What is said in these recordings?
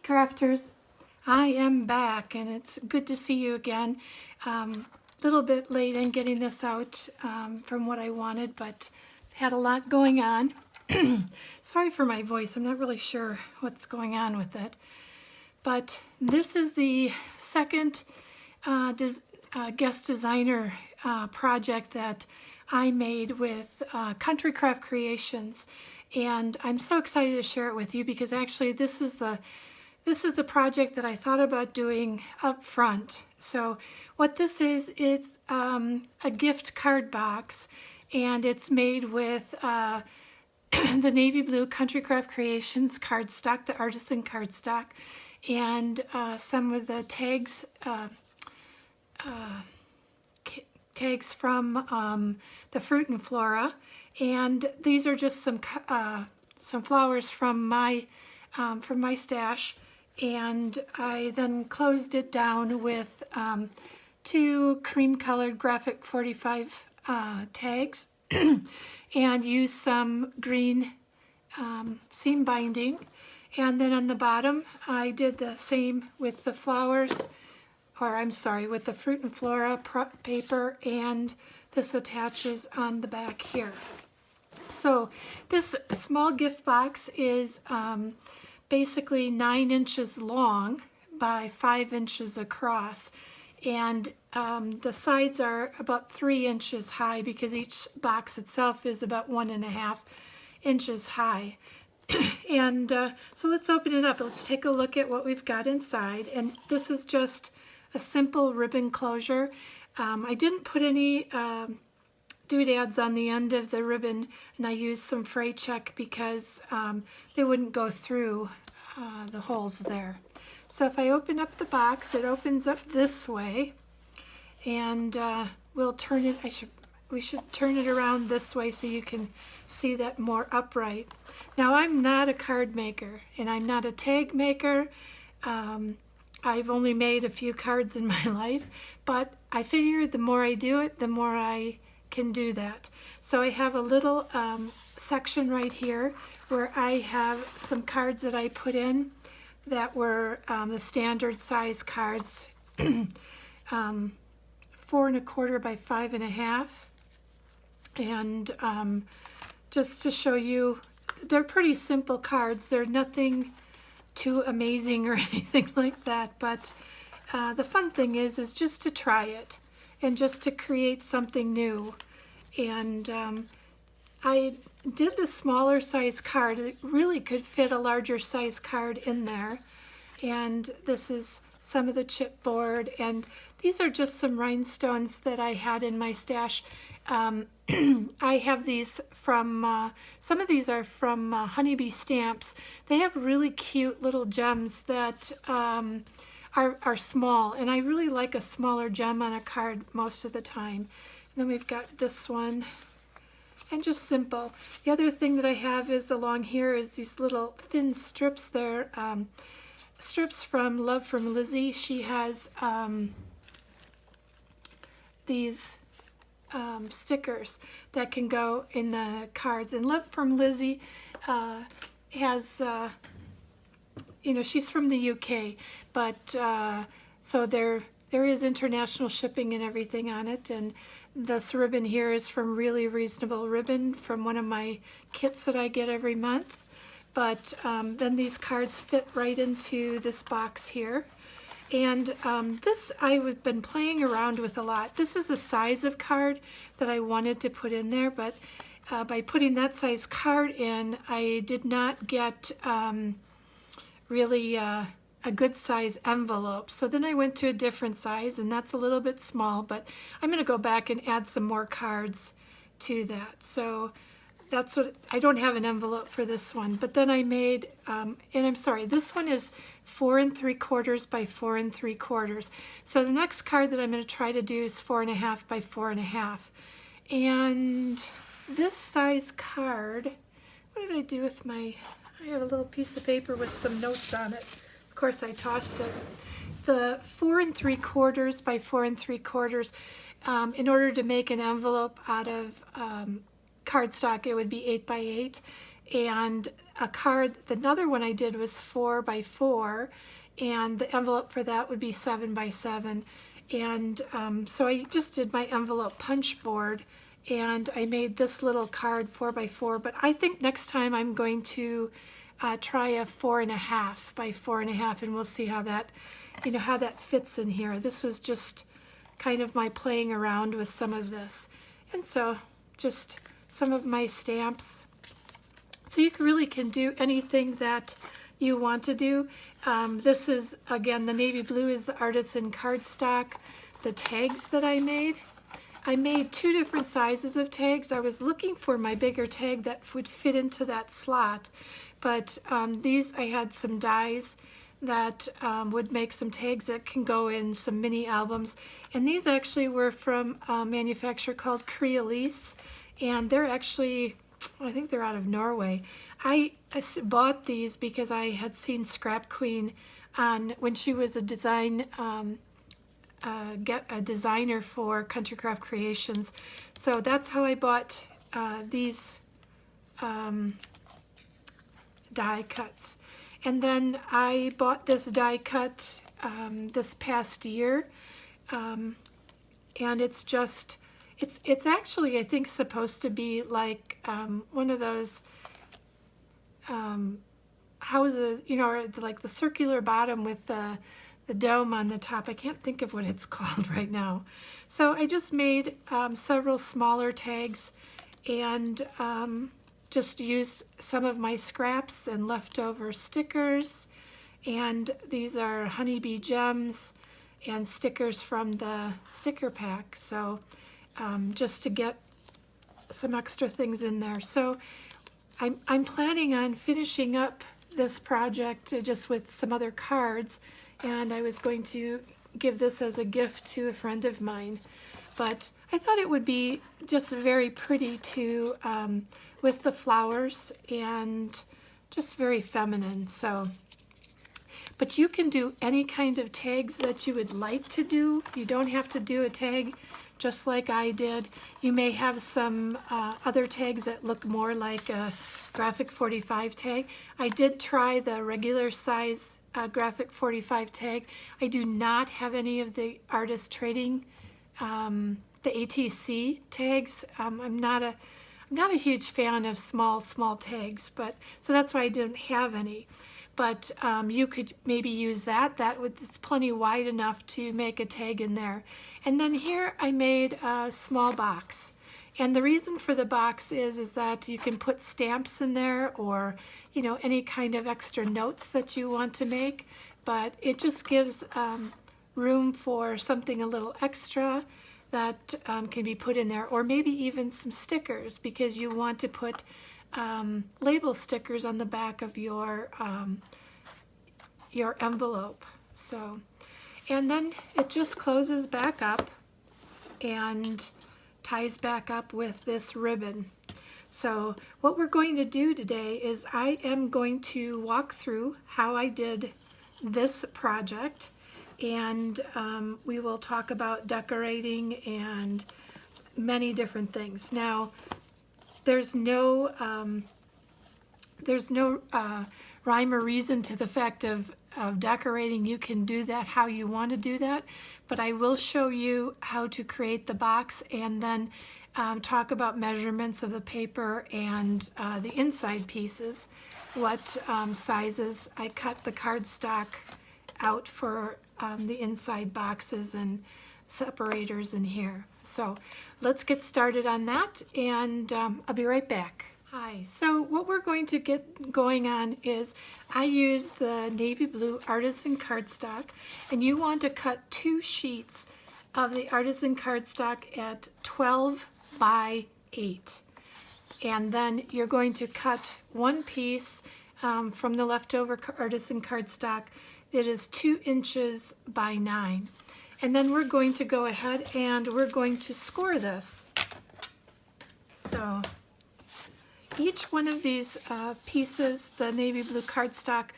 Crafters, I am back and it's good to see you again. Little bit late in getting this out from what I wanted, but had a lot going on. Sorry for my voice, I'm not really sure what's going on with it. But this is the second guest designer project that I made with Country Craft Creations, and I'm so excited to share it with you because actually this is the project that I thought about doing up front. So what this is, it's a gift card box, and it's made with the navy blue Country Craft Creations cardstock, the artisan cardstock, and some of the tags from the Fruit and Flora, and these are just some flowers from my stash. And I then closed it down with two cream-colored graphic 45 tags and used some green seam binding. And then on the bottom, I did the same with the flowers, or I'm sorry, with the Fruit and Flora paper, and this attaches on the back here. So this small gift box is basically 9 inches long by 5 inches across, and the sides are about 3 inches high because each box itself is about 1.5 inches high. And so let's open it up. Let's take a look at what we've got inside. And this is just a simple ribbon closure. I didn't put any doodads on the end of the ribbon, and I used some fray check because they wouldn't go through the holes there. So if I open up the box, it opens up this way, and we'll turn it. We should turn it around this way so you can see that more upright. Now, I'm not a card maker, and I'm not a tag maker. I've only made a few cards in my life, but I figure the more I do it, the more I can do that. So I have a little section right here where I have some cards that I put in that were the standard size cards, 4 1/4 by 5.5. And just to show you, they're pretty simple cards. They're nothing too amazing or anything like that, but the fun thing is just to try it and just to create something new. And I did the smaller size card. It really could fit a larger size card in there. And this is some of the chipboard, and these are just some rhinestones that I had in my stash. I have these from, some of these are from Honeybee Stamps. They have really cute little gems that are small, and I really like a smaller gem on a card most of the time. And then we've got this one, and just simple. The other thing that I have is along here is these little thin strips there, strips from Love from Lizzie. She has these stickers that can go in the cards, and Love from Lizzie has you know, she's from the UK, but so there is international shipping and everything on it. And this ribbon here is from Really Reasonable Ribbon, from one of my kits that I get every month. But then these cards fit right into this box here. And this I've been playing around with a lot. This is the size of card that I wanted to put in there, but by putting that size card in, I did not get really a good size envelope. So then I went to a different size, and that's a little bit small, but I'm going to go back and add some more cards to that. So that's what, I don't have an envelope for this one, but then I made, and I'm sorry, this one is 4 3/4 by 4 3/4. So the next card that I'm going to try to do is 4.5 by 4.5. And this size card, what did I do with my, I had a little piece of paper with some notes on it. Of course, I tossed it. The 4 3/4 by 4 3/4, in order to make an envelope out of cardstock, it would be 8 by 8. and a card, another one I did was 4 by 4, and the envelope for that would be 7 by 7. And so I just did my envelope punch board, and I made this little card 4 by 4, but I think next time I'm going to try a 4.5 by 4.5, and we'll see how that, how that fits in here. This was just kind of my playing around with some of this. And so just some of my stamps. So you really can do anything that you want to do. This is, again, the navy blue is the artisan cardstock. The tags that I made 2 different sizes of tags. I was looking for my bigger tag that would fit into that slot, but these, I had some dies that would make some tags that can go in some mini albums. And these actually were from a manufacturer called Creolise, and they're actually, I think they're out of Norway. I bought these because I had seen Scrap Queen on when she was a designer for Country Craft Creations. So that's how I bought these die cuts. And then I bought this die cut this past year, and it's just, it's actually, I think, supposed to be like one of those houses, or like the circular bottom with the dome on the top. I can't think of what it's called right now. So I just made several smaller tags, and just used some of my scraps and leftover stickers. And these are honeybee gems and stickers from the sticker pack. So just to get some extra things in there. So I'm planning on finishing up this project just with some other cards, and I was going to give this as a gift to a friend of mine. But I thought it would be just very pretty to, with the flowers, and just very feminine. So, but you can do any kind of tags that you would like to do. You don't have to do a tag just like I did. You may have some other tags that look more like a graphic 45 tag. I did try the regular size graphic 45 tag. I do not have any of the artist trading, the ATC tags. I'm not a huge fan of small tags, but so that's why I didn't have any. But you could maybe use that. It's plenty wide enough to make a tag in there. And then here I made a small box. And the reason for the box is that you can put stamps in there, or any kind of extra notes that you want to make. But it just gives room for something a little extra that can be put in there, or maybe even some stickers, because you want to put label stickers on the back of your envelope. So, and then it just closes back up and ties back up with this ribbon. So what we're going to do today is I am going to walk through how I did this project, and we will talk about decorating and many different things. Now, there's no rhyme or reason to the fact of decorating. You can do that how you want to do that, but I will show you how to create the box, and then talk about measurements of the paper and the inside pieces, what sizes I cut the cardstock out for the inside boxes and separators in here. So let's get started on that, and I'll be right back. Hi, so what we're going to get going on is I use the navy blue artisan cardstock, and you want to cut 2 sheets of the artisan cardstock at 12 by 8. And then you're going to cut 1 piece from the leftover artisan cardstock that is 2 inches by 9. And then we're going to go ahead and we're going to score this. So each one of these pieces, the navy blue cardstock,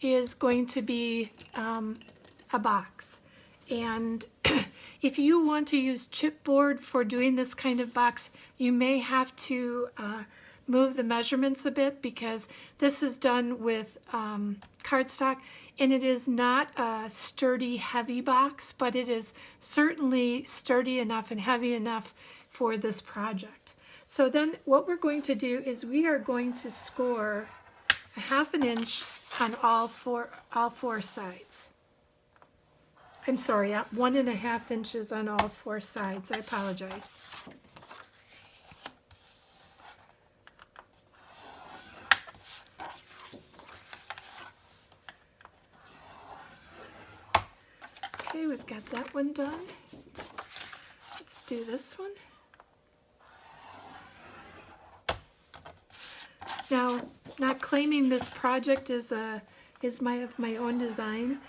is going to be a box. And if you want to use chipboard for doing this kind of box, you may have to move the measurements a bit because this is done with cardstock, and it is not a sturdy, heavy box, but it is certainly sturdy enough and heavy enough for this project. So then what we're going to do is we are going to score a 1/2 inch on all four sides. I'm sorry, 1.5 inches on all 4 sides. I apologize. Okay, we've got that one done. Let's do this one. Now, not claiming this project is my own design,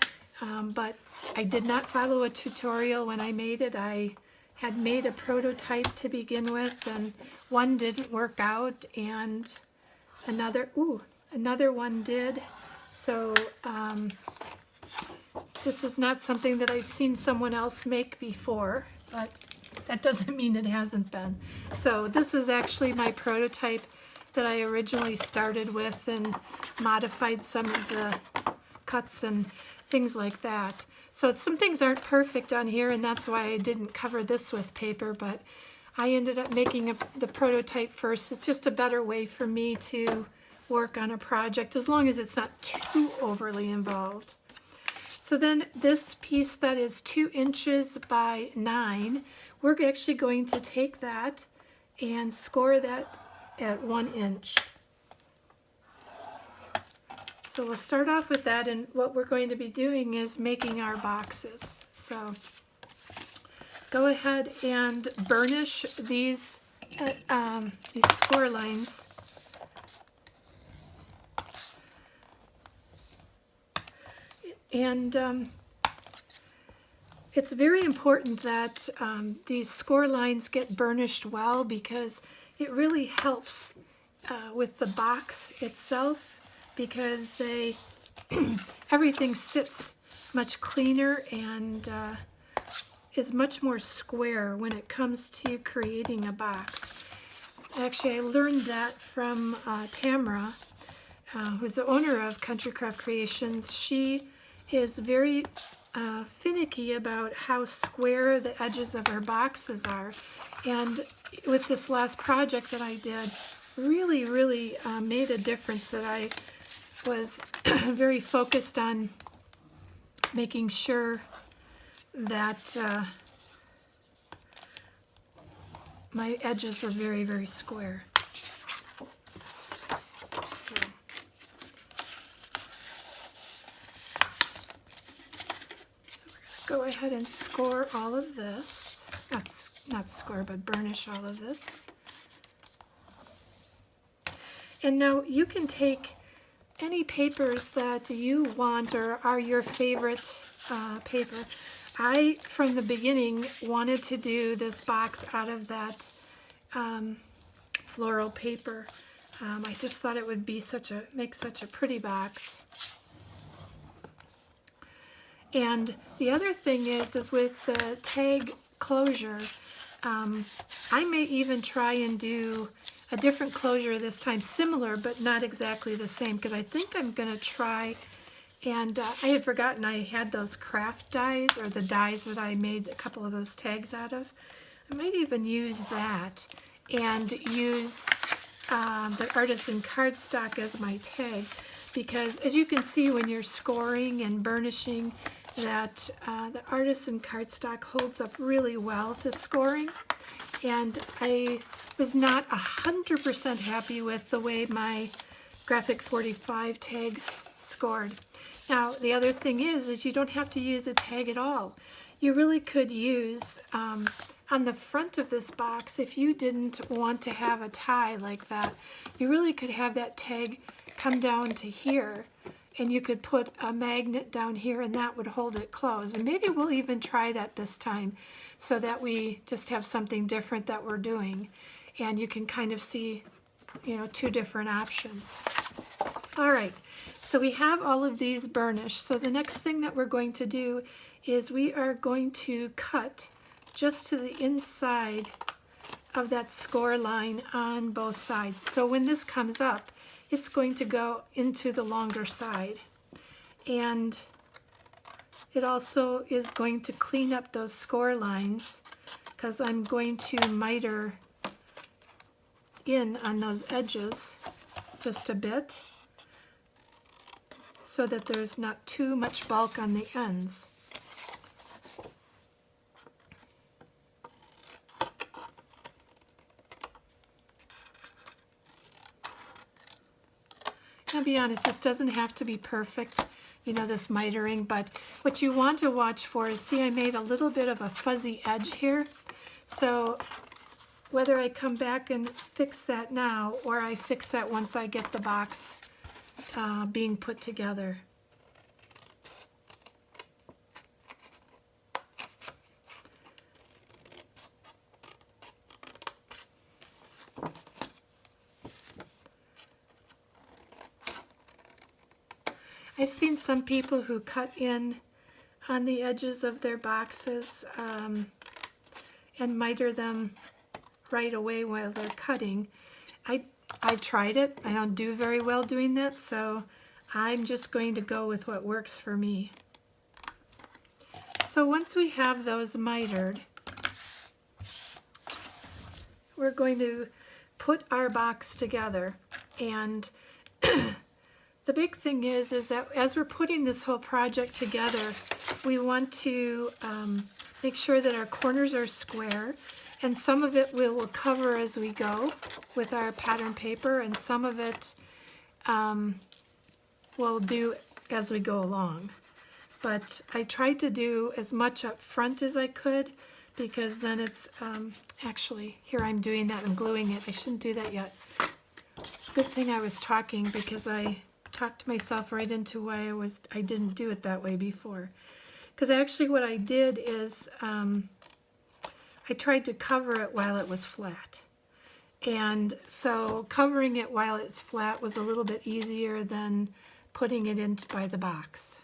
but I did not follow a tutorial when I made it. I had made a prototype to begin with, and one didn't work out, and another one did. So this is not something that I've seen someone else make before, but that doesn't mean it hasn't been. So this is actually my prototype that I originally started with and modified some of the cuts and things like that. So some things aren't perfect on here, and that's why I didn't cover this with paper, but I ended up making the prototype first. It's just a better way for me to work on a project, as long as it's not too overly involved. So then this piece that is 2 inches by 9, we're actually going to take that and score that at 1 inch. So we'll start off with that, and what we're going to be doing is making our boxes. So go ahead and burnish these score lines. And it's very important that these score lines get burnished well, because it really helps with the box itself, because everything sits much cleaner and is much more square when it comes to creating a box. Actually, I learned that from Tamara, who's the owner of Country Craft Creations. She is very finicky about how square the edges of her boxes are, and with this last project that I did, really made a difference, that I was very focused on making sure that my edges were very square. So we're going to go ahead and score all of this. Not score, but burnish all of this. And now you can take any papers that you want or are your favorite paper. I, from the beginning, wanted to do this box out of that floral paper. I just thought it would be make such a pretty box. And the other thing is with the tag closure, I may even try and do a different closure this time, similar but not exactly the same, because I think I'm going to try, and I had forgotten I had those craft dies, or the dies that I made a couple of those tags out of. I might even use that and use the artisan cardstock as my tag, because as you can see when you're scoring and burnishing, that the artisan cardstock holds up really well to scoring. And I was not 100% happy with the way my G45 tags scored. Now, the other thing is you don't have to use a tag at all. You really could use, on the front of this box, if you didn't want to have a tie like that, you really could have that tag come down to here, and you could put a magnet down here, and that would hold it closed. And maybe we'll even try that this time, so that we just have something different that we're doing, and you can kind of see, you know, 2 different options. All right, so we have all of these burnished. So the next thing that we're going to do is we are going to cut just to the inside of that score line on both sides. So when this comes up, it's going to go into the longer side. And it also is going to clean up those score lines because I'm going to miter in on those edges just a bit so that there's not too much bulk on the ends. I'll be honest, this doesn't have to be perfect, you know, this mitering, but what you want to watch for is, see, I made a little bit of a fuzzy edge here. So whether I come back and fix that now or I fix that once I get the box being put together. I've seen some people who cut in on the edges of their boxes and miter them right away while they're cutting. I've tried it. I don't do very well doing that, so I'm just going to go with what works for me. So once we have those mitered, we're going to put our box together. And the big thing is that as we're putting this whole project together, we want to make sure that our corners are square, and some of it we will cover as we go with our pattern paper, and some of it we'll do as we go along. But I tried to do as much up front as I could, because then it's actually, here I'm doing that and gluing it. I shouldn't do that yet. It's a good thing I was talking, because I talked myself right into why I didn't do it that way before. Because actually what I did is I tried to cover it while it was flat. And so covering it while it's flat was a little bit easier than putting it into by the box.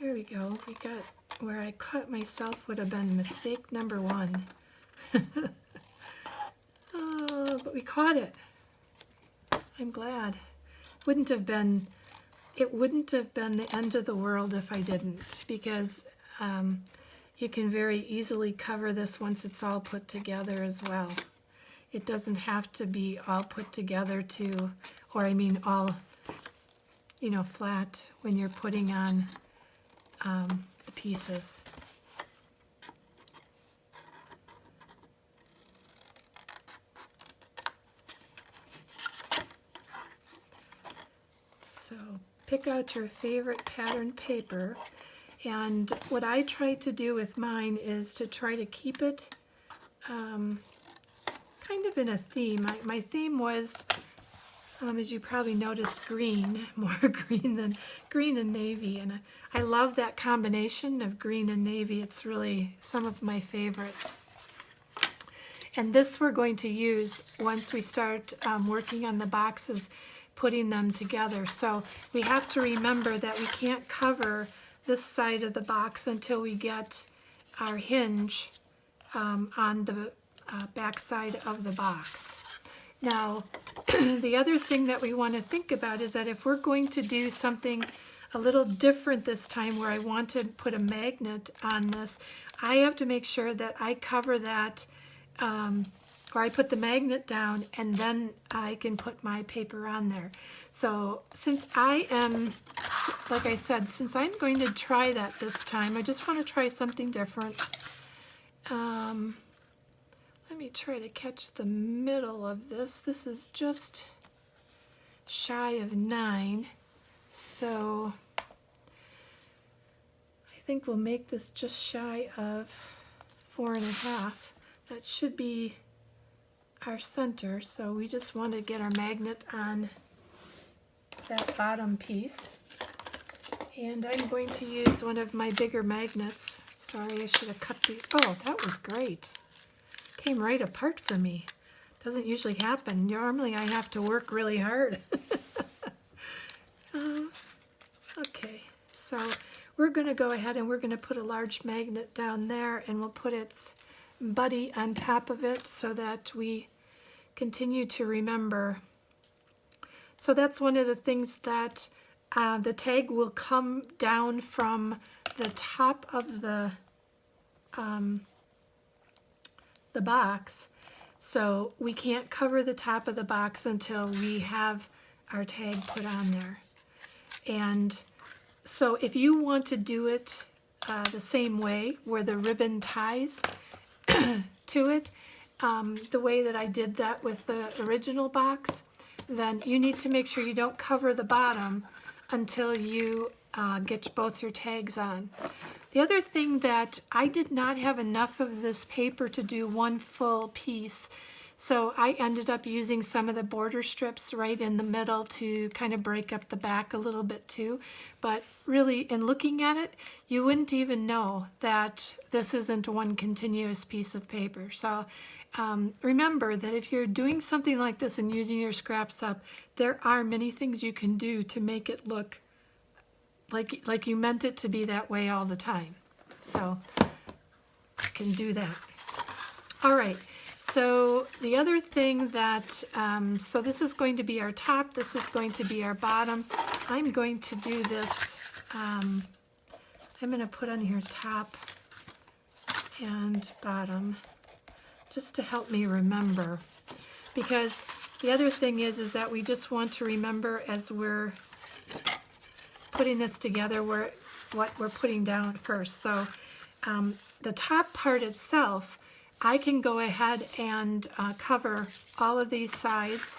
There we go. We got where I cut myself would have been mistake number 1. Oh, but we caught it. I'm glad. It wouldn't have been the end of the world if I didn't, because you can very easily cover this once it's all put together as well. It doesn't have to be all put together or I mean all, you know, flat when you're putting on the pieces. So pick out your favorite pattern paper, and what I try to do with mine is to try to keep it kind of in a theme. My theme was, as you probably noticed, green, more green and navy, and I love that combination of green and navy. It's really some of my favorite. And this we're going to use once we start working on the boxes, putting them together. So we have to remember that we can't cover this side of the box until we get our hinge on the back side of the box. Now, the other thing that we want to think about is that if we're going to do something a little different this time, where I want to put a magnet on this, I have to make sure that I cover that, or I put the magnet down, and then I can put my paper on there. So since I am, like I said, since I'm going to try that this time, I just want to try something different. Let me try to catch the middle of this. This is just shy of 9, so I think we'll make this just shy of 4.5. That should be our center, so we just want to get our magnet on that bottom piece. And I'm going to use one of my bigger magnets. Sorry, I should have cut the, oh, that was great. Came right apart for me. Doesn't usually happen. Normally I have to work really hard. Okay, so we're going to go ahead and we're going to put a large magnet down there, and we'll put its buddy on top of it so that we continue to remember. So that's one of the things that the tag will come down from the top of the box. So we can't cover the top of the box until we have our tag put on there. And so if you want to do it the same way, where the ribbon ties to it, the way that I did that with the original box, then you need to make sure you don't cover the bottom until you get both your tags on. The other thing that I did not have enough of this paper to do one full piece, so I ended up using some of the border strips right in the middle to kind of break up the back a little bit too. But really, in looking at it, you wouldn't even know that this isn't one continuous piece of paper. So remember that if you're doing something like this and using your scraps up, there are many things you can do to make it look like you meant it to be that way all the time. So you can do that. All right, so the other thing that, so this is going to be our top, this is going to be our bottom. I'm going to do this, I'm going to put on here top and bottom, just to help me remember. Because the other thing is that we just want to remember as we're putting this together what we're putting down first. So the top part itself, I can go ahead and cover all of these sides,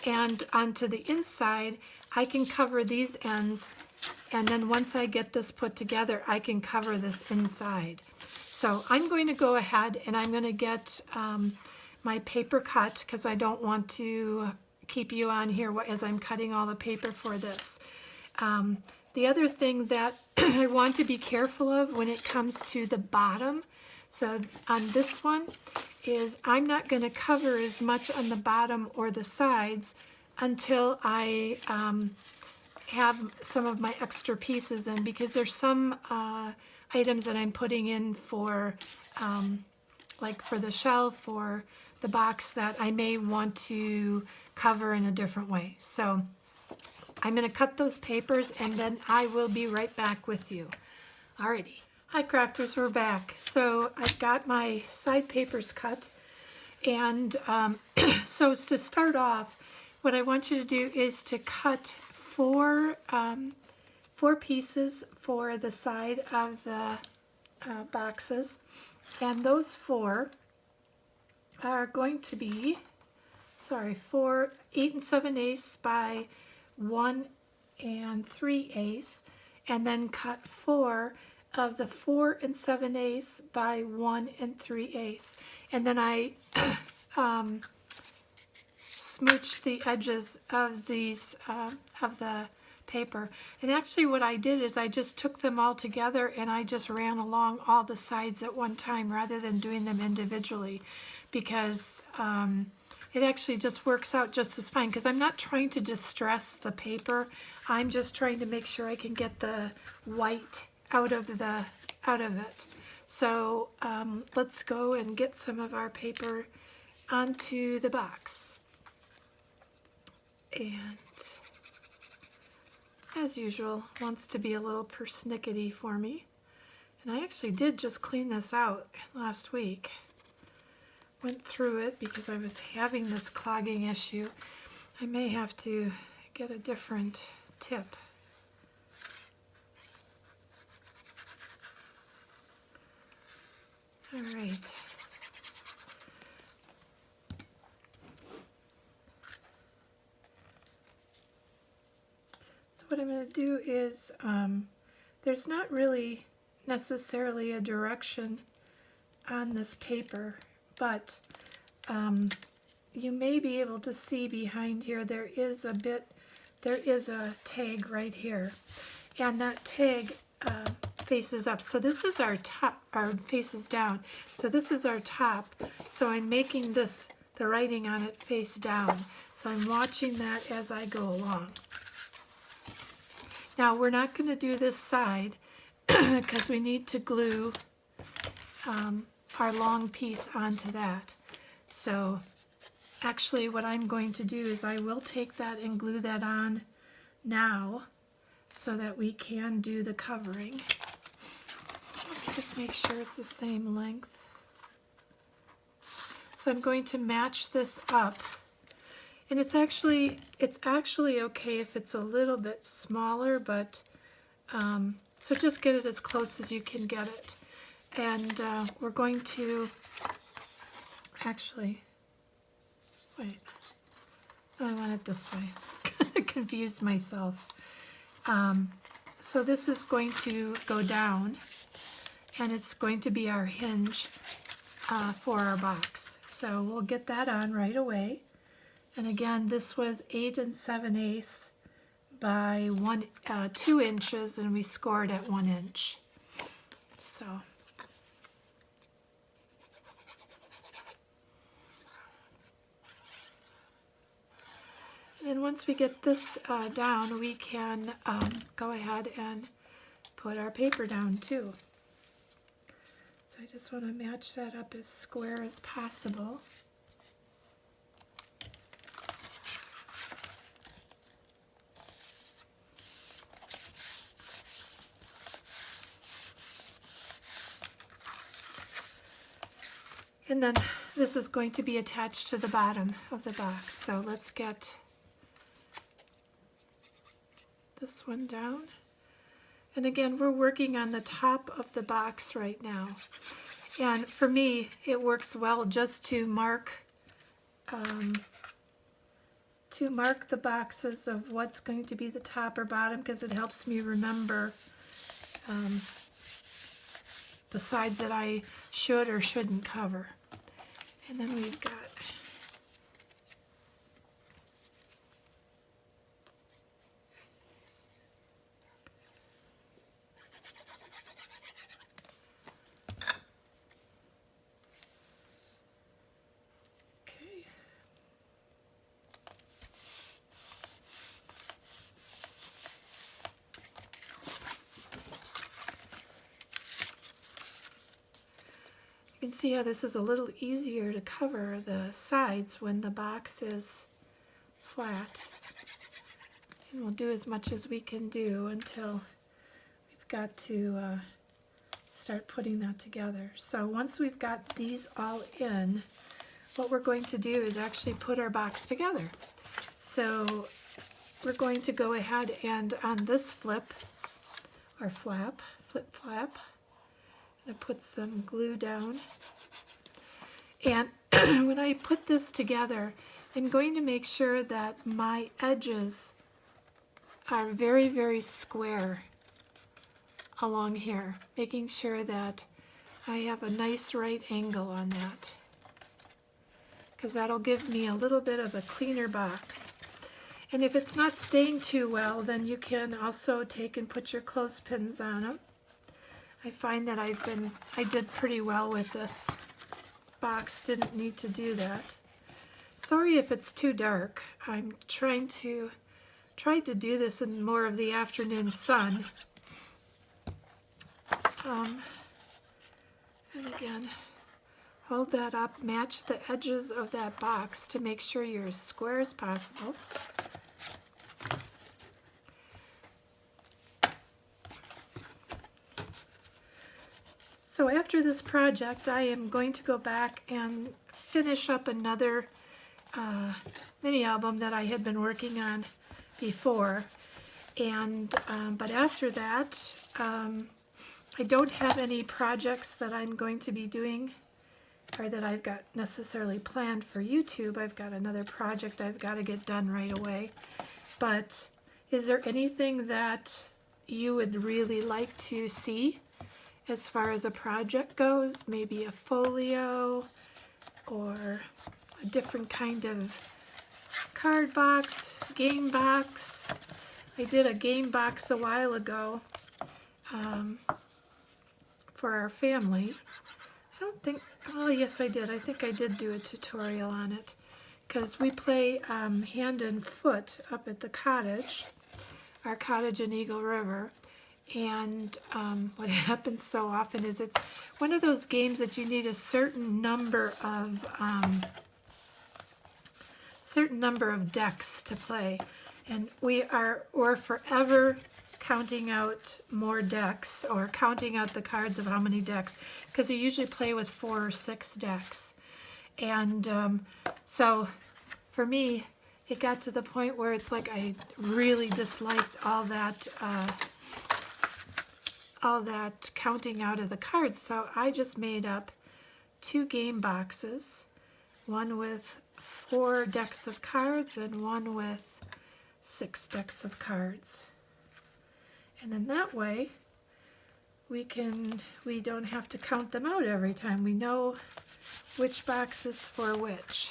and onto the inside I can cover these ends, and then once I get this put together I can cover this inside. So I'm going to go ahead and I'm going to get my paper cut, because I don't want to keep you on here as I'm cutting all the paper for this. The other thing that I want to be careful of when it comes to the bottom, so on this one, is I'm not going to cover as much on the bottom or the sides until I have some of my extra pieces in, because there's some items that I'm putting in for, like for the shelf or the box, that I may want to cover in a different way. So I'm going to cut those papers and then I will be right back with you. Alrighty. Hi crafters, we're back. So I've got my side papers cut, and so to start off, what I want you to do is to cut four pieces for the side of the boxes, and those four are going to be, 8 7/8 by 1 3/8, and then cut 4 of the 4 7/8 by 1 3/8, and then I smooch the edges of these of the paper. And actually what I did is I just took them all together and I just ran along all the sides at one time rather than doing them individually, because it actually just works out just as fine, because I'm not trying to distress the paper. I'm just trying to make sure I can get the white out of it. So let's go and get some of our paper onto the box. And as usual, wants to be a little persnickety for me. And I actually did just clean this out last week. Went through it because I was having this clogging issue. I may have to get a different tip. All right. So what I'm going to do is, there's not really necessarily a direction on this paper, but you may be able to see behind here there is a tag right here, and that tag faces up. So this is our top, or faces down. So this is our top. So I'm making this, the writing on it face down. So I'm watching that as I go along. Now we're not going to do this side because we need to glue our long piece onto that. So actually what I'm going to do is I will take that and glue that on now so that we can do the covering. Let me just make sure it's the same length. So I'm going to match this up. And it's actually okay if it's a little bit smaller, but so just get it as close as you can get it. And we're going to actually, wait, I want it this way. Confused myself. So this is going to go down, and it's going to be our hinge for our box. So we'll get that on right away. And again, this was 8 7/8 by 2 inches, and we scored at 1 inch. So and once we get this down, we can go ahead and put our paper down too. So I just want to match that up as square as possible. And then this is going to be attached to the bottom of the box. So let's get this one down. And again, we're working on the top of the box right now. And for me, it works well just to mark the boxes of what's going to be the top or bottom, because it helps me remember the sides that I should or shouldn't cover. And then we've got okay. You can see how this is a little easier to cover the sides when the box is flat. And we'll do as much as we can do until we've got to start putting that together. So once we've got these all in, what we're going to do is actually put our box together. So we're going to go ahead and on this flip flap, I'm going to put some glue down. And when I put this together, I'm going to make sure that my edges are very, very square along here, making sure that I have a nice right angle on that, because that'll give me a little bit of a cleaner box. And if it's not staying too well, then you can also take and put your clothespins on them. I find that I did pretty well with this box, didn't need to do that. Sorry if it's too dark. I'm trying to do this in more of the afternoon sun. And again, hold that up, match the edges of that box to make sure you're as square as possible. So after this project, I am going to go back and finish up another mini album that I had been working on before. And but after that, I don't have any projects that I'm going to be doing or that I've got necessarily planned for YouTube. I've got another project I've got to get done right away. But is there anything that you would really like to see as far as a project goes? Maybe a folio or a different kind of card box, game box. I did a game box a while ago for our family. I don't think, oh yes I did. I think I did do a tutorial on it, because we play hand and foot up at the cottage. our cottage in Eagle River. And what happens so often is it's one of those games that you need a certain number of decks to play, and we're forever counting out more decks, or counting out the cards of how many decks, because you usually play with 4 or 6 decks. And so for me, it got to the point where it's like I really disliked all that counting out of the cards. So I just made up 2 game boxes, one with 4 decks of cards and one with 6 decks of cards. And then that way we don't have to count them out every time. We know which box is for which.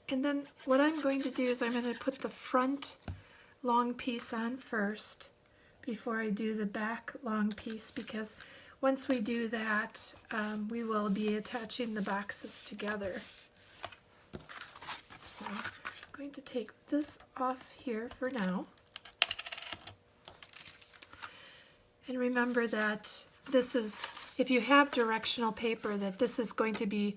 And then what I'm going to do is I'm going to put the front long piece on first before I do the back long piece, because once we do that, we will be attaching the boxes together. So I'm going to take this off here for now. And remember that this is, if you have directional paper, that this is going to be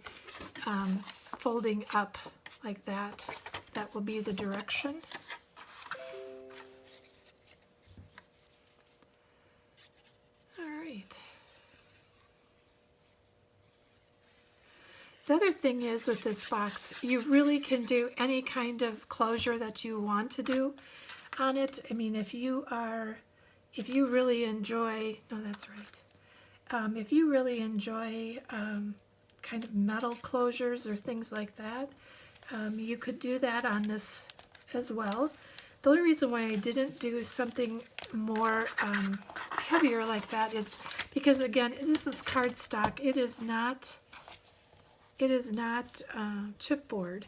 folding up like that. That will be the direction. All right. The other thing is with this box, you really can do any kind of closure that you want to do on it. I mean, if you really enjoy, no, that's right. If you really enjoy kind of metal closures or things like that, you could do that on this as well. The only reason why I didn't do something more heavier like that is because, again, this is cardstock. It is not chipboard.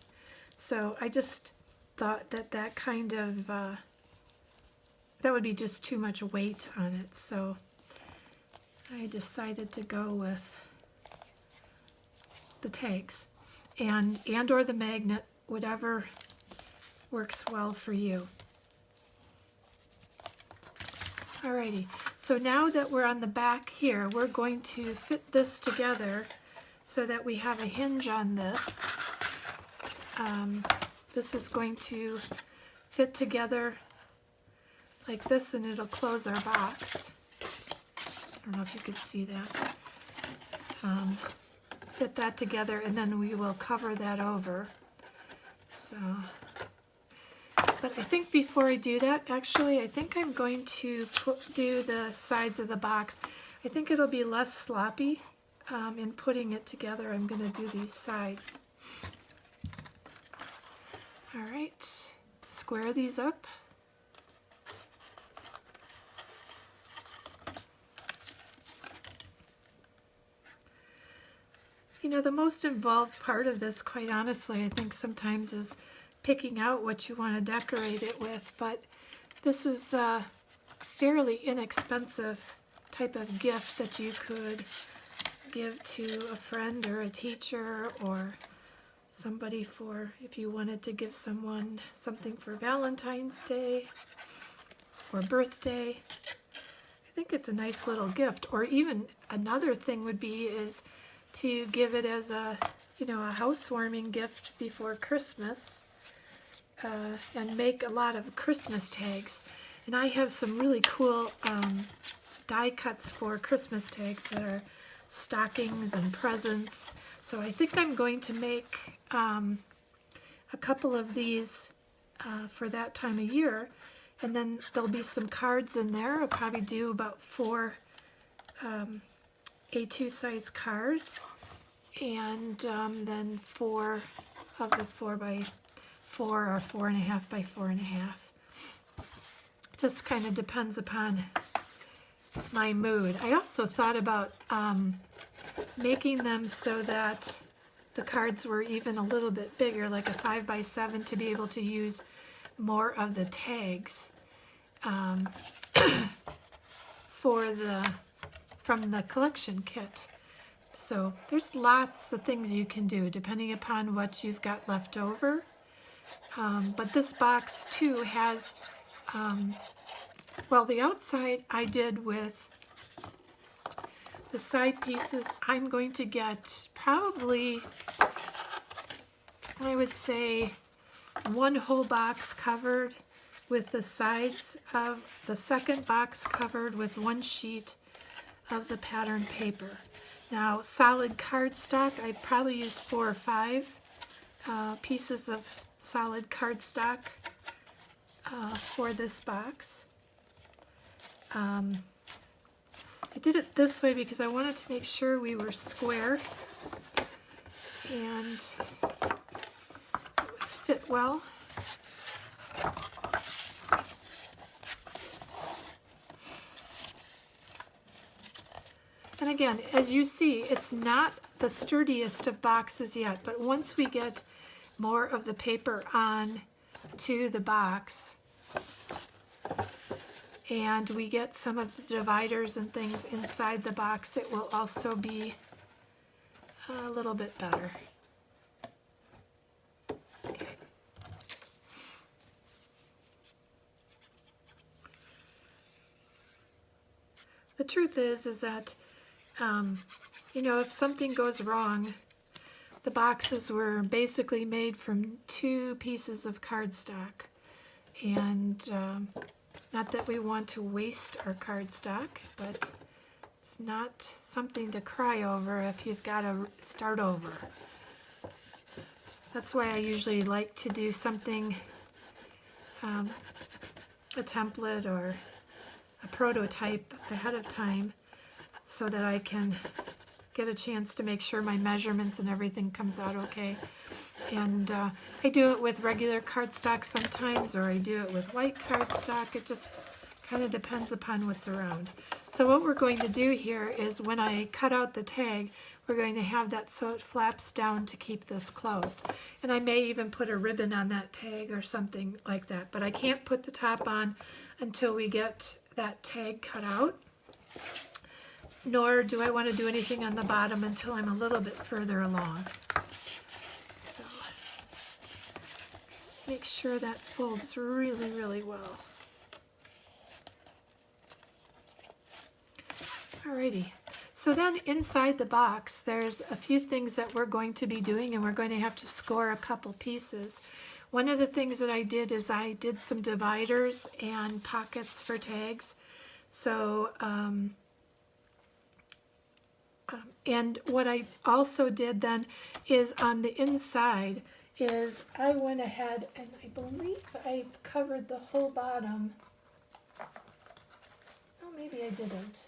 So I just thought that kind of that would be just too much weight on it. So I decided to go with the tags. And or the magnet, whatever works well for you. Alrighty, so now that we're on the back here, we're going to fit this together so that we have a hinge on this. This is going to fit together like this, and it'll close our box. I don't know if you could see that. Fit that together, and then we will cover that over. So, but I think before I do that, actually, I think I'm going to do the sides of the box. I think it'll be less sloppy in putting it together. I'm going to do these sides. All right, square these up. You know, the most involved part of this, quite honestly, I think sometimes is picking out what you want to decorate it with, but this is a fairly inexpensive type of gift that you could give to a friend or a teacher or somebody for, if you wanted to give someone something for Valentine's Day or birthday. I think it's a nice little gift. Or even another thing would be is to give it as a, a housewarming gift before Christmas, and make a lot of Christmas tags. And I have some really cool die cuts for Christmas tags that are stockings and presents. So I think I'm going to make a couple of these for that time of year, and then there'll be some cards in there. I'll probably do about 4 A2 size cards, and then 4 of the 4x4 or 4.5 by 4.5. Just kind of depends upon my mood. I also thought about making them so that the cards were even a little bit bigger, like a 5x7, to be able to use more of the tags from the collection kit. So there's lots of things you can do depending upon what you've got left over. But this box too has, well, the outside I did with the side pieces. I'm going to get probably, I would say, one whole box covered with the sides of the second box covered with one sheet of the pattern paper. Now, solid cardstock, I probably use 4 or 5 pieces of solid cardstock for this box. I did it this way because I wanted to make sure we were square and it was fit well. And again, as you see, it's not the sturdiest of boxes yet, but once we get more of the paper on to the box and we get some of the dividers and things inside the box, it will also be a little bit better. Okay. The truth is that you know, if something goes wrong, the boxes were basically made from 2 pieces of cardstock. And not that we want to waste our cardstock, but it's not something to cry over if you've got to start over. That's why I usually like to do something, a template or a prototype ahead of time, so that I can get a chance to make sure my measurements and everything comes out okay. And I do it with regular cardstock sometimes, or I do it with white cardstock. It just kind of depends upon what's around. So what we're going to do here is when I cut out the tag, we're going to have that so it flaps down to keep this closed. And I may even put a ribbon on that tag or something like that, but I can't put the top on until we get that tag cut out. Nor do I want to do anything on the bottom until I'm a little bit further along. So make sure that folds really, really well. Alrighty, so then inside the box there's a few things that we're going to be doing, and we're going to have to score a couple pieces. One of the things that I did is I did some dividers and pockets for tags. So and what I also did then is on the inside is I went ahead and I believe I covered the whole bottom. Oh, maybe I didn't.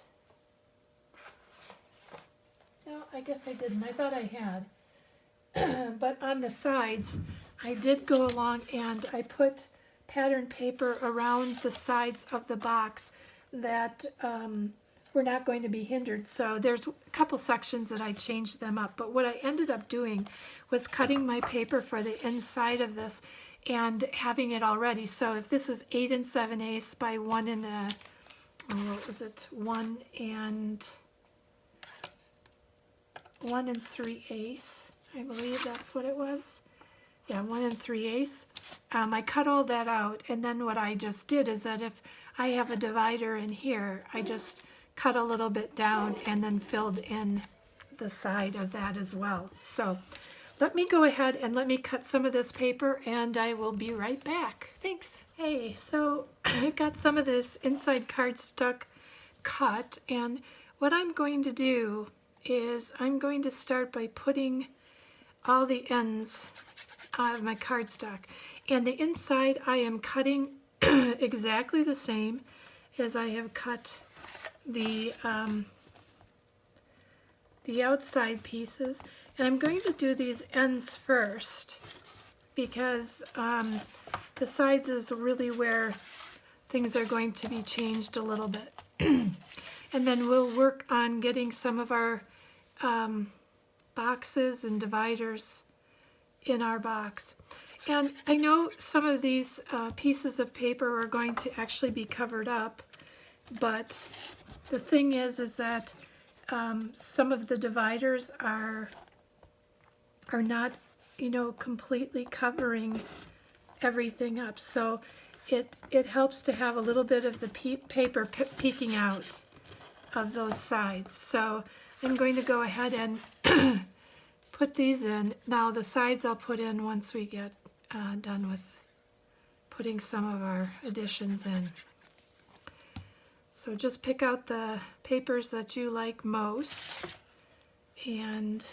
No, I guess I didn't. I thought I had. But on the sides, I did go along and I put pattern paper around the sides of the box that we're not going to be hindered. So there's a couple sections that I changed them up, but what I ended up doing was cutting my paper for the inside of this and having it all ready. So if this is 8 7/8 by 1 and 3/8, I believe that's what it was. Yeah, 1 3/8. I cut all that out, and then what I just did is that if I have a divider in here, I just cut a little bit down and then filled in the side of that as well. So let me go ahead and let me cut some of this paper, and I will be right back. Thanks. Hey, so I've got some of this inside cardstock cut, and what I'm going to do is I'm going to start by putting all the ends of my cardstock, and the inside I am cutting exactly the same as I have cut the outside pieces. And I'm going to do these ends first because the sides is really where things are going to be changed a little bit. And then we'll work on getting some of our boxes and dividers in our box. And I know some of these pieces of paper are going to actually be covered up, but the thing is that some of the dividers are not, you know, completely covering everything up. So it helps to have a little bit of the paper peeking out of those sides. So I'm going to go ahead and put these in. Now the sides I'll put in once we get done with putting some of our additions in. So just pick out the papers that you like most and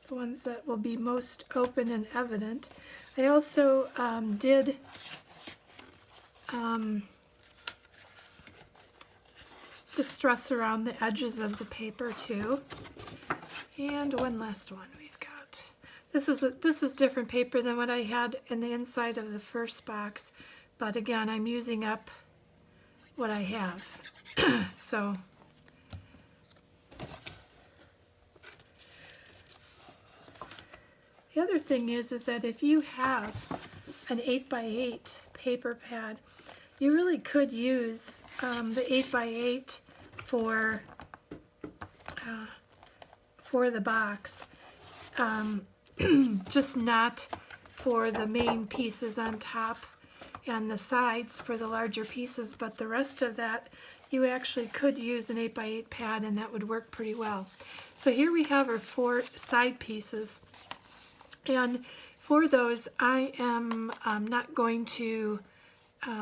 the ones that will be most open and evident. I also did distress around the edges of the paper too. And one last one we've got. This is different paper than what I had in the inside of the first box, but again, I'm using up what I have. So the other thing is that if you have an 8x8 paper pad, you really could use the 8x8 for the box, just not for the main pieces on top and the sides for the larger pieces, but the rest of that you actually could use an 8x8 pad and that would work pretty well. So here we have our 4 side pieces, and for those I am not going to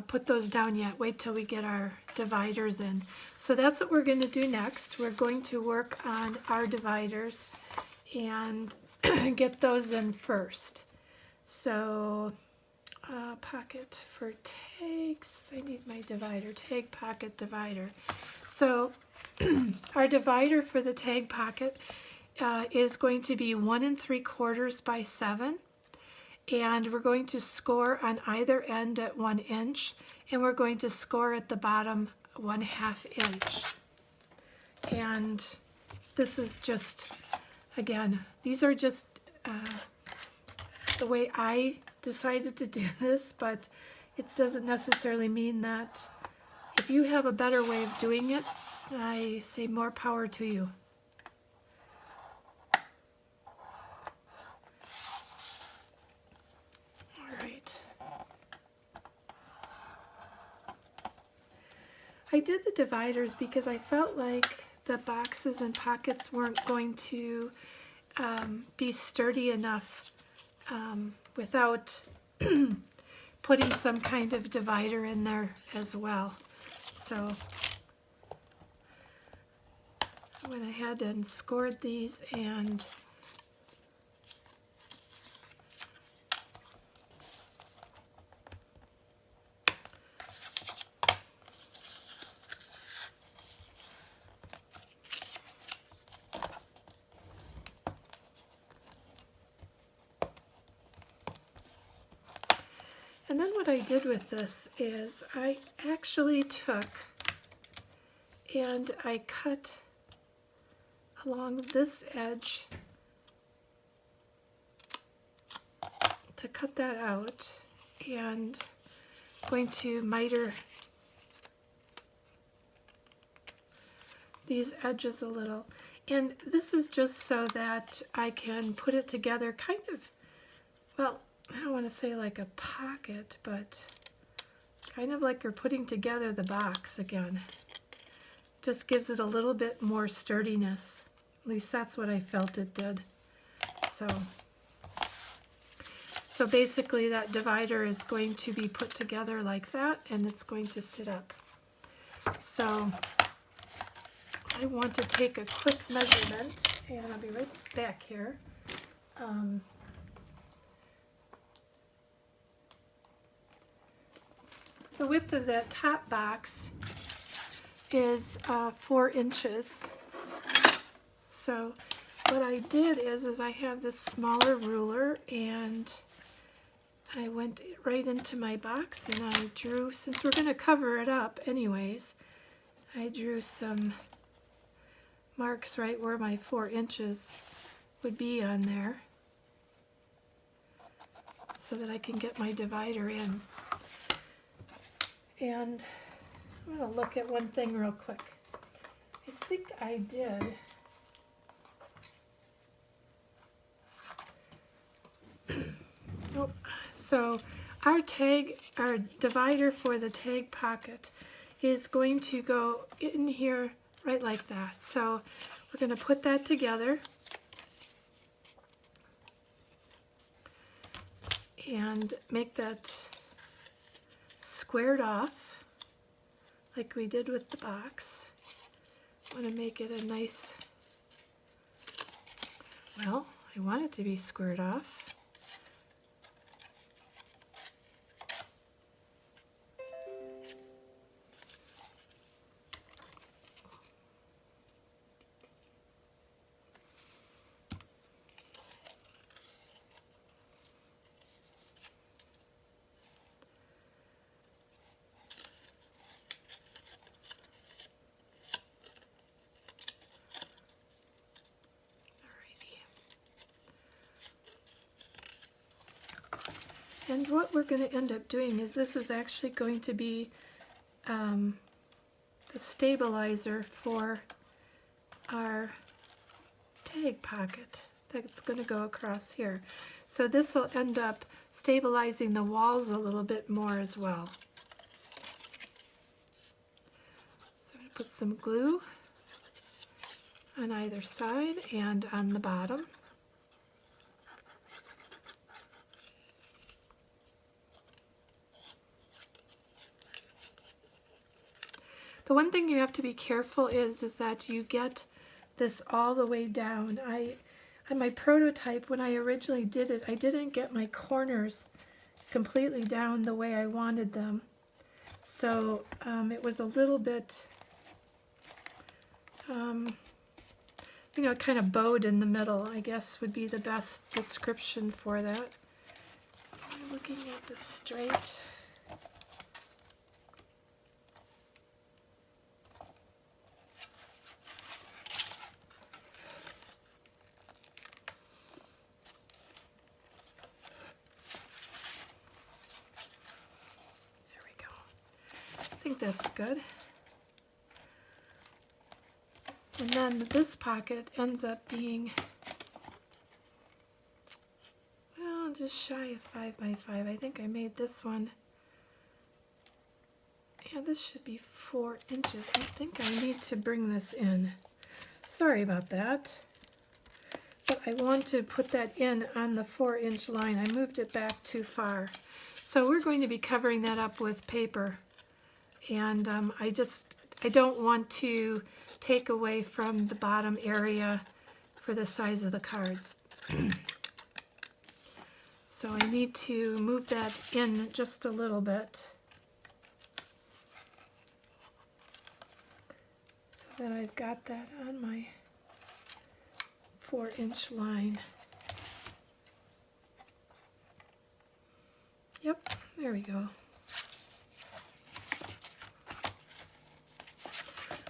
put those down yet. Wait till we get our dividers in. So that's what we're going to do next. We're going to work on our dividers and get those in first. So pocket for tags. I need my divider. Tag pocket divider. So our divider for the tag pocket is going to be 1 3/4 by 7. And we're going to score on either end at 1 inch, and we're going to score at the bottom 1/2 inch. And this is just, again, these are just the way I decided to do this, but it doesn't necessarily mean that if you have a better way of doing it, I say more power to you. I did the dividers because I felt like the boxes and pockets weren't going to be sturdy enough without putting some kind of divider in there as well. So I went ahead and scored these, and then what I did with this is I actually took and I cut along this edge to cut that out, and I'm going to miter these edges a little. And this is just so that I can put it together kind of, well, I don't want to say like a pocket, but kind of like you're putting together the box again. Just gives it a little bit more sturdiness. At least that's what I felt it did. So basically that divider is going to be put together like that, and it's going to sit up. So I want to take a quick measurement, and I'll be right back here. The width of that top box is 4 inches. So what I did is I have this smaller ruler, and I went right into my box and I drew, since we're going to cover it up anyways, I drew some marks right where my 4 inches would be on there so that I can get my divider in. And I'm going to look at one thing real quick. think I did. Nope. So our divider for the tag pocket is going to go in here right like that. So we're going to put that together and make that squared off like we did with the box. I want to make it a nice, well, I want it to be squared off. And what we're going to end up doing is this is actually going to be the stabilizer for our tag pocket that's going to go across here. So this will end up stabilizing the walls a little bit more as well. So I'm going to put some glue on either side and on the bottom. The one thing you have to be careful is that you get this all the way down. On my prototype, when I originally did it, I didn't get my corners completely down the way I wanted them. So it was a little bit, you know, kind of bowed in the middle, I guess would be the best description for that. I'm looking at this straight. I think that's good. And then this pocket ends up being, well, just shy of 5 by 5. I think I made this one. Yeah, this should be 4 inches. I think I need to bring this in. Sorry about that. But I want to put that in on the 4-inch line. I moved it back too far. So we're going to be covering that up with paper. And I don't want to take away from the bottom area for the size of the cards. So I need to move that in just a little bit so that I've got that on my 4-inch line. Yep, there we go.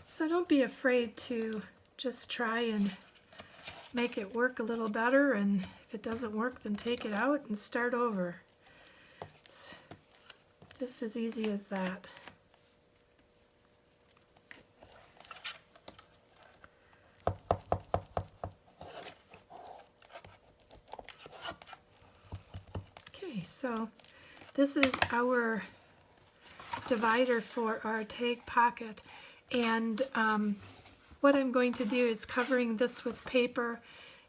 So don't be afraid to just try and make it work a little better, and if it doesn't work, then take it out and start over. It's just as easy as that. Okay, so this is our divider for our tag pocket. And what I'm going to do is covering this with paper,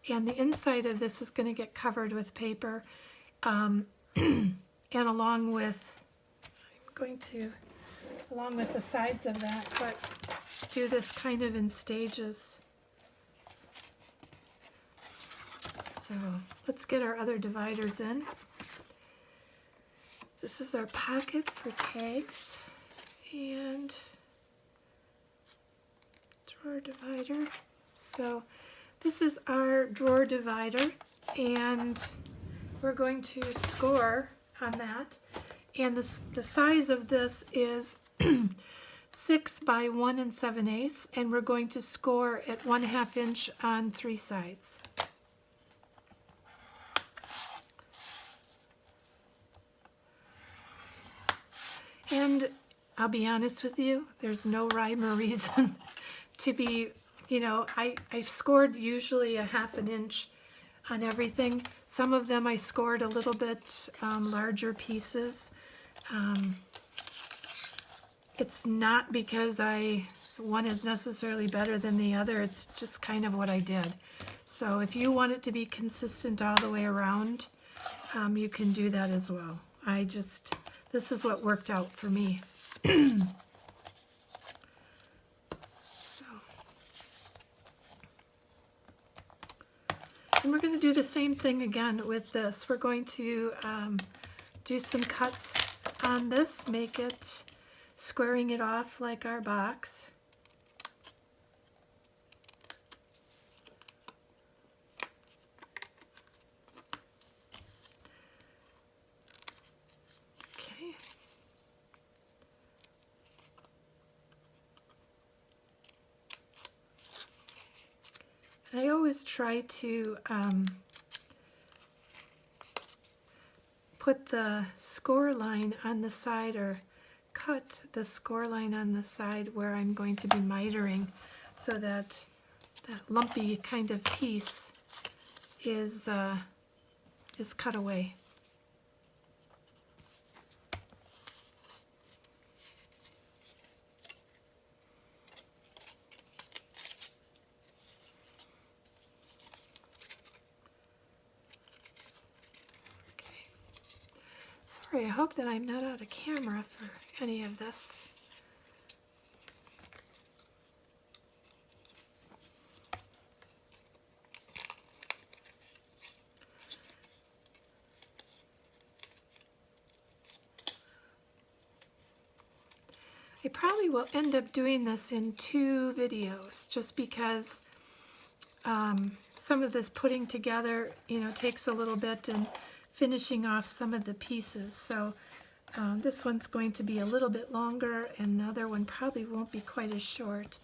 and the inside of this is going to get covered with paper, and along with the sides of that, but do this kind of in stages. So let's get our other dividers in. This is our pocket for tags, and drawer divider. So this is our drawer divider, and we're going to score on that. And the size of this is 6 by 1 7/8, and we're going to score at 1/2 inch on 3 sides. And I'll be honest with you, there's no rhyme or reason to be, you know, I've scored usually a ½ an inch on everything. Some of them I scored a little bit larger pieces. It's not because one is necessarily better than the other, it's just kind of what I did. So if you want it to be consistent all the way around, you can do that as well. This is what worked out for me. So, and we're going to do the same thing again with this. We're going to do some cuts on this, make it squaring it off like our box. Okay. And I always try to put the score line on the side, or cut the score line on the side where I'm going to be mitering, so that that lumpy kind of piece is cut away. Okay. Sorry, I hope that I'm not out of camera for any of this. I probably will end up doing this in 2 videos, just because some of this putting together, you know, takes a little bit, and finishing off some of the pieces. So this one's going to be a little bit longer, and the other one probably won't be quite as short.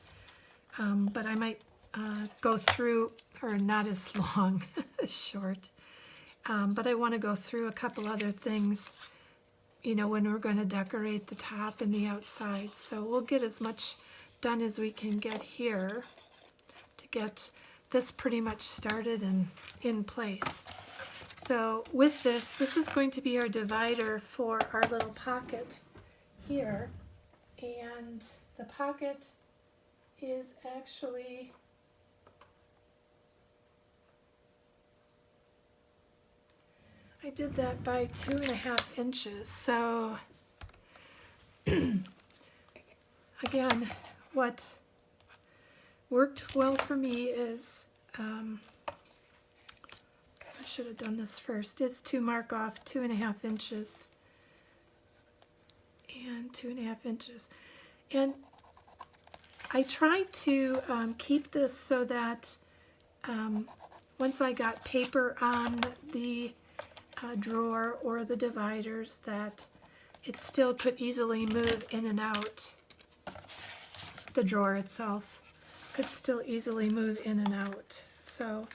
But I might go through, or not as long, as short. But I want to go through a couple other things, you know, when we're going to decorate the top and the outside. So we'll get as much done as we can get here to get this pretty much started and in place. So with this is going to be our divider for our little pocket here. And the pocket is actually I did that by 2½ inches. So again, what worked well for me is, I guess I should have done this first, is to mark off 2½ inches and 2½ inches. And I tried to keep this so that once I got paper on the drawer or the dividers, that it still could easily move in and out. The drawer itself could still easily move in and out. So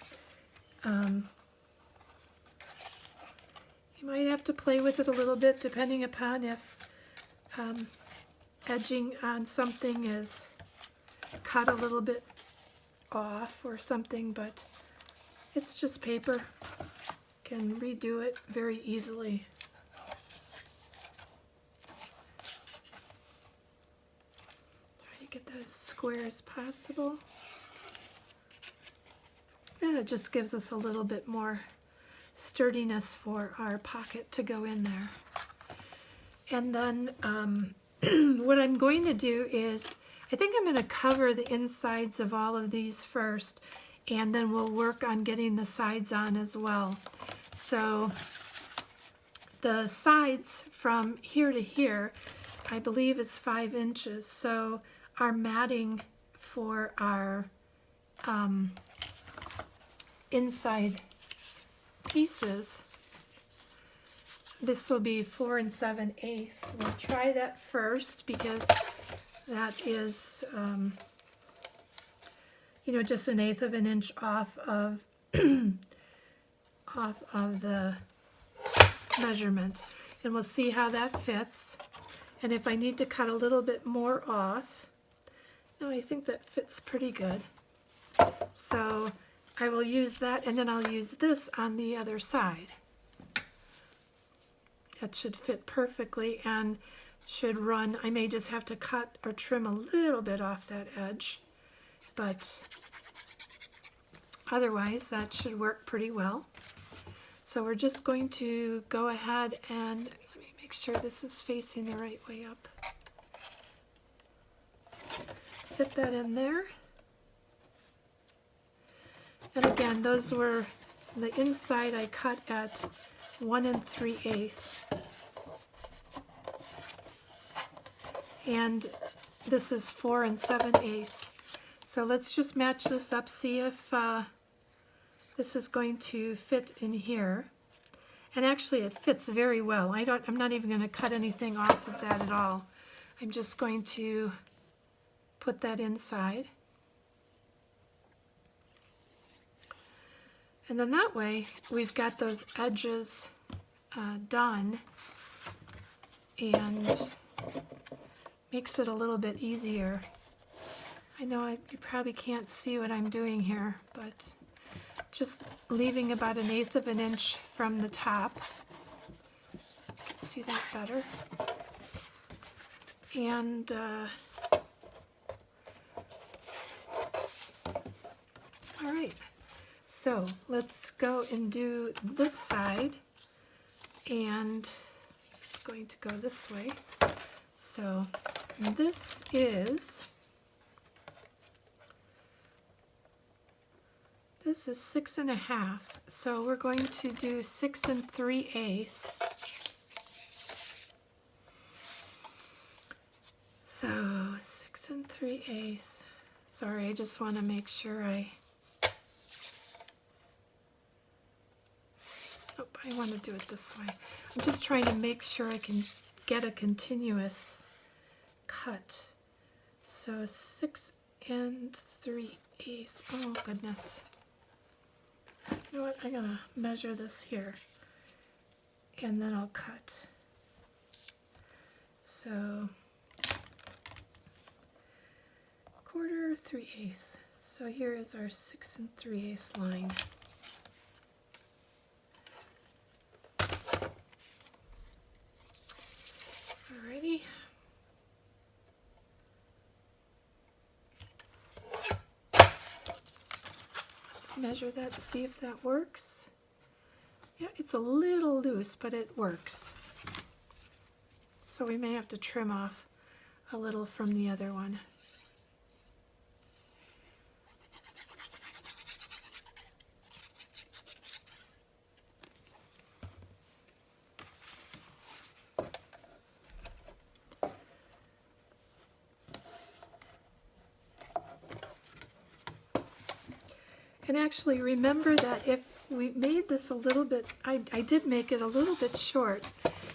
you might have to play with it a little bit, depending upon if edging on something is cut a little bit off or something, but it's just paper. Can redo it very easily. Try to get that as square as possible. And it just gives us a little bit more sturdiness for our pocket to go in there. And then what I'm going to do is, I think I'm going to cover the insides of all of these first, and then we'll work on getting the sides on as well. So the sides from here to here, I believe, is 5 inches. So our matting for our inside pieces, this will be 4 7/8. We'll try that first, because that is, you know, just 1/8 of an inch off of off of the measurement, and we'll see how that fits. And if I need to cut a little bit more off, No, I think that fits pretty good. So I will use that, and then I'll use this on the other side. That should fit perfectly and should run. I may just have to cut or trim a little bit off that edge, but otherwise that should work pretty well. So we're just going to go ahead and let me make sure this is facing the right way up. Fit that in there. And again, those were the inside I cut at 1 3/8. And this is 4 7/8. So let's just match this up, see if this is going to fit in here. And actually it fits very well. I'm not even going to cut anything off of that at all. I'm just going to put that inside. And then that way we've got those edges done, and makes it a little bit easier. I know you probably can't see what I'm doing here, but just leaving about 1/8 of an inch from the top. You can see that better. And all right. So let's go and do this side, and it's going to go this way. So this is 6 1/2. So we're going to do 6 3/8. So 6 3/8. Sorry, I just want to make sure I want to do it this way. I'm just trying to make sure I can get a continuous cut. So 6 3/8. Oh goodness. You know what? I'm gonna measure this here, and then I'll cut. So 1/4 3/8. So here is our 6 3/8 line. Alrighty. Let's measure that, see if that works. Yeah, it's a little loose, but it works. So we may have to trim off a little from the other one. And actually remember that if we made this a little bit, I did make it a little bit short,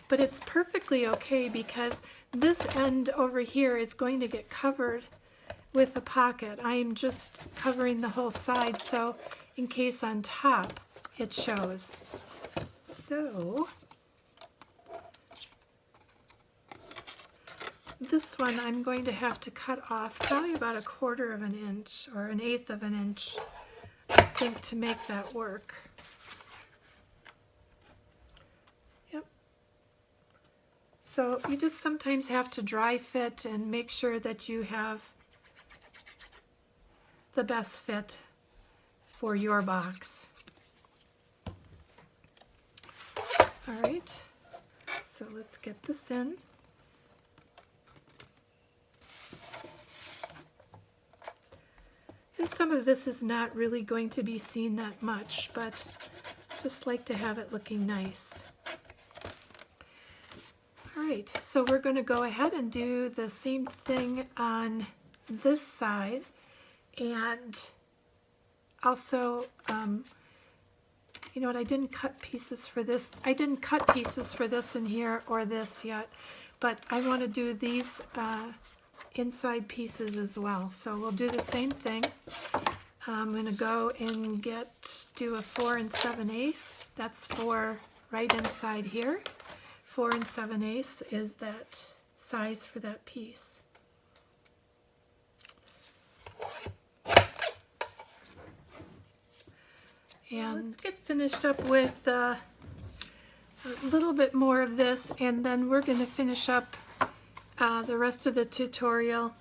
but it's perfectly okay because this end over here is going to get covered with a pocket. I'm just covering the whole side, so in case on top it shows. So this one I'm going to have to cut off probably about 1/4 of an inch or 1/8 of an inch, I think, to make that work. Yep. So you just sometimes have to dry fit and make sure that you have the best fit for your box. All right, so let's get this in. And some of this is not really going to be seen that much, but just like to have it looking nice. All right, so we're going to go ahead and do the same thing on this side, and also, you know what, I didn't cut pieces for this. I didn't cut pieces for this in here or this yet, but I want to do these inside pieces as well. So we'll do the same thing. I'm going to go and do a 4 7/8. That's for right inside here. 4 7/8 is that size for that piece. And let's get finished up with a little bit more of this, and then we're going to finish up the rest of the tutorial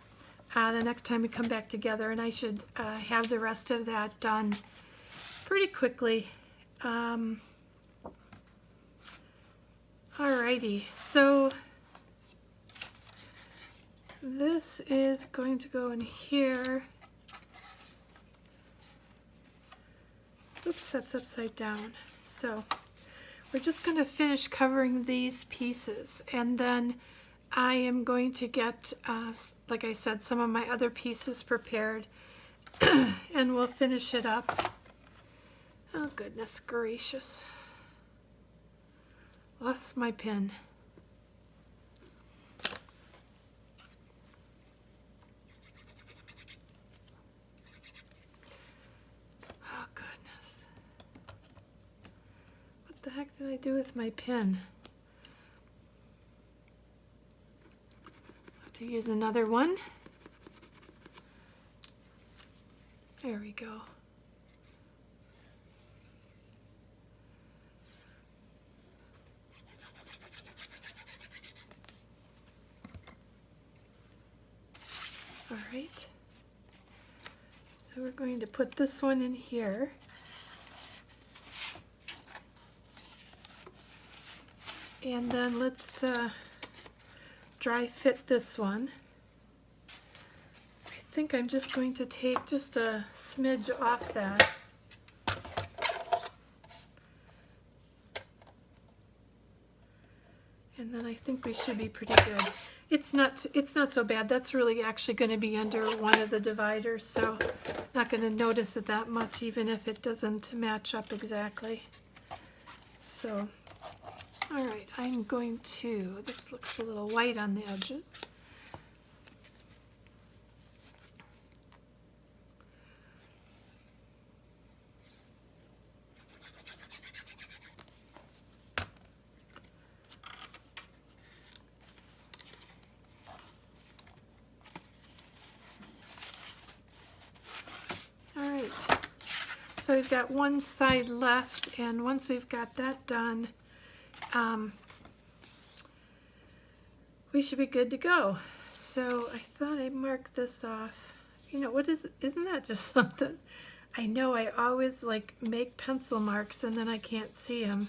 the next time we come back together, and I should have the rest of that done pretty quickly. Alrighty, so this is going to go in here. Oops, that's upside down. So we're just going to finish covering these pieces, and then I am going to get, like I said, some of my other pieces prepared, and we'll finish it up. Oh, goodness gracious. Lost my pin. Oh, goodness. What the heck did I do with my pin? Have to use another one. There we go. All right, so we're going to put this one in here. And then let's dry fit this one. I think I'm just going to take just a smidge off that. And then I think we should be pretty good. It's not so bad. That's really actually going to be under one of the dividers, so not going to notice it that much, even if it doesn't match up exactly. So, all right, I'm going to, this looks a little white on the edges. So we've got one side left, and once we've got that done, we should be good to go. So I thought I'd mark this off. You know, isn't that just something? I know I always like make pencil marks and then I can't see them.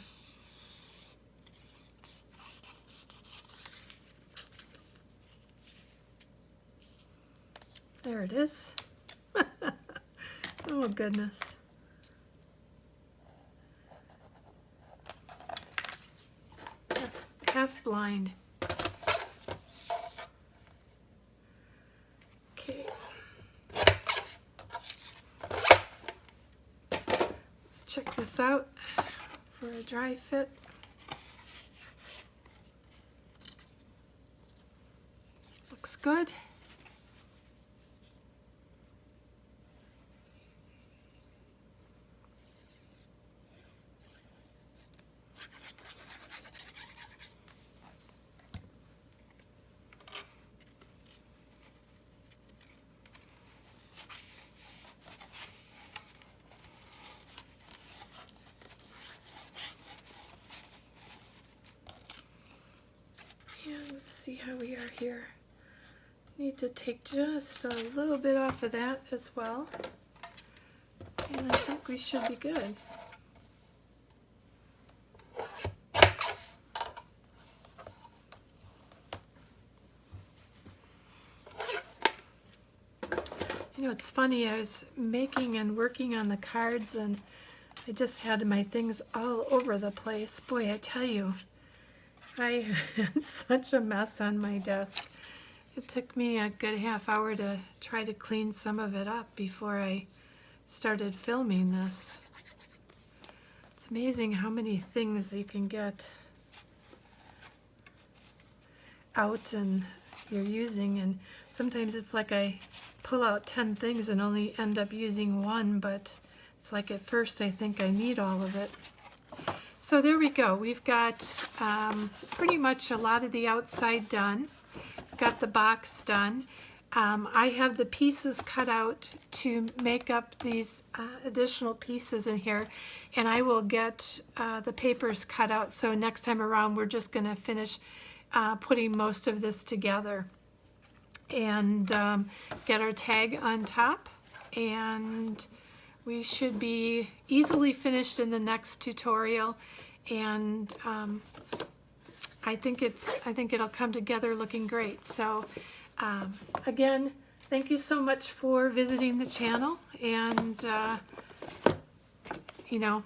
There it is. Oh goodness. Half blind. Okay. Let's check this out for a dry fit. Looks good. Let's see how we are here. Need to take just a little bit off of that as well. And I think we should be good. You know, it's funny, I was making and working on the cards and I just had my things all over the place. Boy, I tell you, I had such a mess on my desk. It took me a good half hour to try to clean some of it up before I started filming this. It's amazing how many things you can get out and you're using, and sometimes it's like I pull out 10 things and only end up using one, but it's like at first I think I need all of it. So there we go. We've got pretty much a lot of the outside done. Got the box done. I have the pieces cut out to make up these additional pieces in here, and I will get the papers cut out, so next time around we're just going to finish putting most of this together and get our tag on top, and we should be easily finished in the next tutorial. And I think it'll come together looking great. So again, thank you so much for visiting the channel and you know,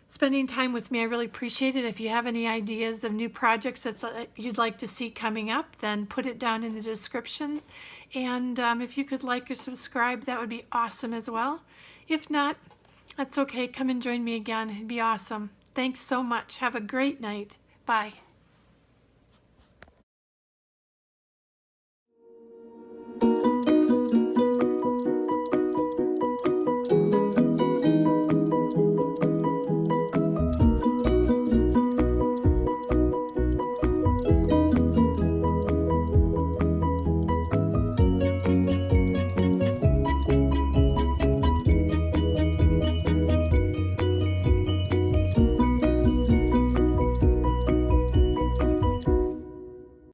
spending time with me. I really appreciate it. If you have any ideas of new projects that you'd like to see coming up, then put it down in the description. And if you could like or subscribe, that would be awesome as well. If not, that's okay. Come and join me again. It'd be awesome. Thanks so much. Have a great night. Bye.